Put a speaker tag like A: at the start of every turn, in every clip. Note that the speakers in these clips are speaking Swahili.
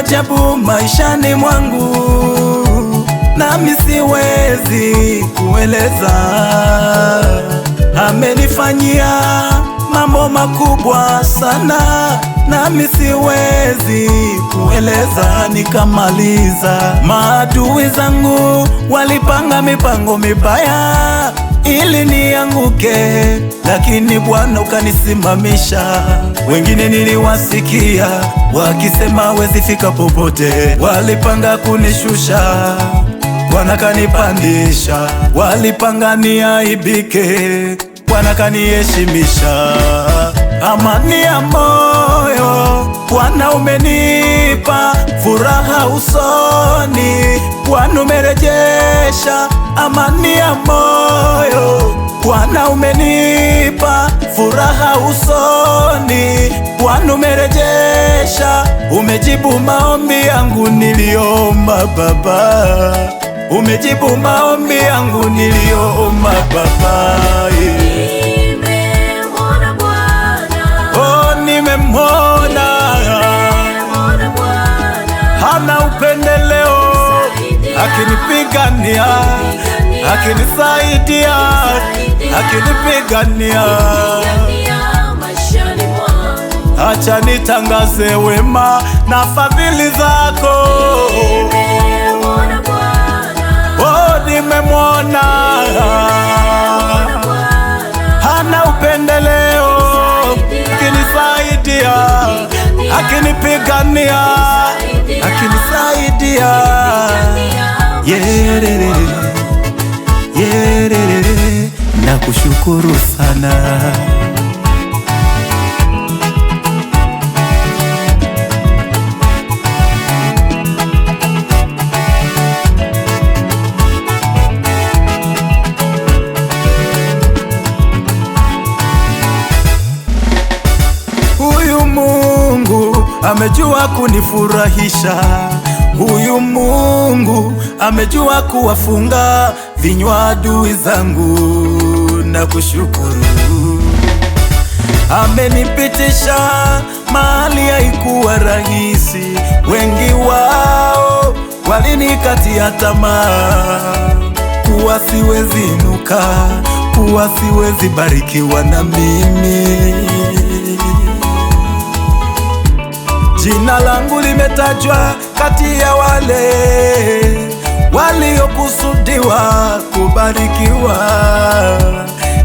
A: ajabu maishani mwangu, nami siwezi kueleza. Amenifanyia mambo makubwa sana, nami siwezi kueleza nikamaliza. Maadui zangu walipanga mipango mibaya ili nianguke, lakini Bwana ukanisimamisha. Wengine niliwasikia wakisema wezi fika popote, walipanga kunishusha, Bwana kanipandisha. Walipanga niaibike, Bwana kaniheshimisha. Amani ya moyo Bwana umenipa, furaha usoni Bwana umerejesha. Amani ya moyo Bwana umenipa, furaha usoni Bwana umerejesha. Umejibu maombi yangu niliomba Baba, umejibu maombi yangu niliomba Baba,
B: Nimemwona Bwana,
A: oh, nimemwona hana upendeleo, akinipigania, akinisaidia, akinipigania. Acha nitangaze wema na fadhili zako. Oh, nimemwona hana upendeleo, akinisaidia, akinipigania, akinisaidia. Yerere, yerere, nakushukuru sana. Huyu Mungu amejua kunifurahisha, huyu Mungu amejua kuwafunga vinywa adui zangu. Na kushukuru, amenipitisha mahali haikuwa rahisi. Wengi wao walinikatia tamaa, kuwa siwezi inuka, kuwa siwezi barikiwa na mimi. Jina langu limetajwa kati ya wale waliokusudiwa kubarikiwa.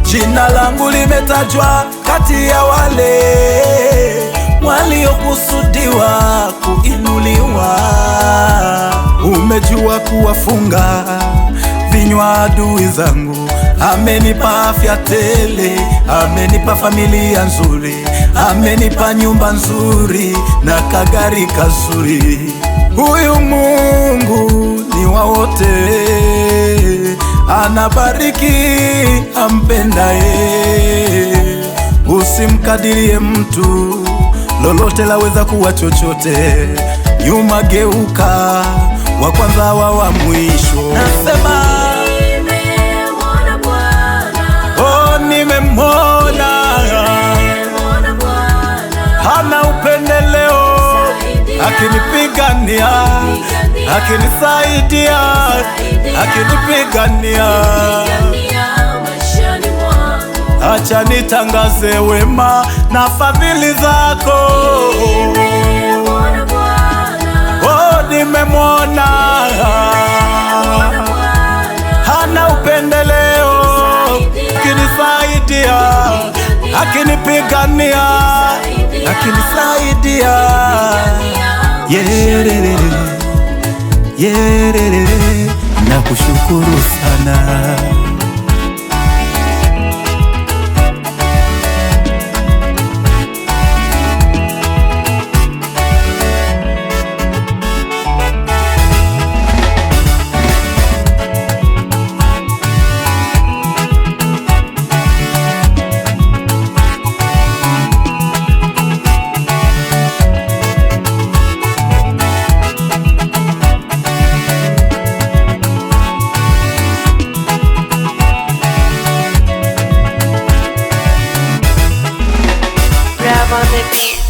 A: Jina langu limetajwa kati ya wale waliokusudiwa kuinuliwa. Umejua kuwafunga vinywa adui zangu. Amenipa afya tele, amenipa familia nzuri, amenipa nyumba nzuri na kagari kazuri. Huyu Mungu ni wa wote, anabariki ampendaye. Usimkadirie mtu, lolote laweza kuwa chochote. Nyuma geuka, wa kwanza wa mwisho. Nasema nimemwona, hana upendeleo, akinipigania, akinisaidia, akinipigania. Acha nitangaze wema na fadhili zako. Oh, nimemwona hana upendeleo, akinisaidia, akinipigania, akinisaidia. Yerere, yerere, nakushukuru sana.
B: On the beat.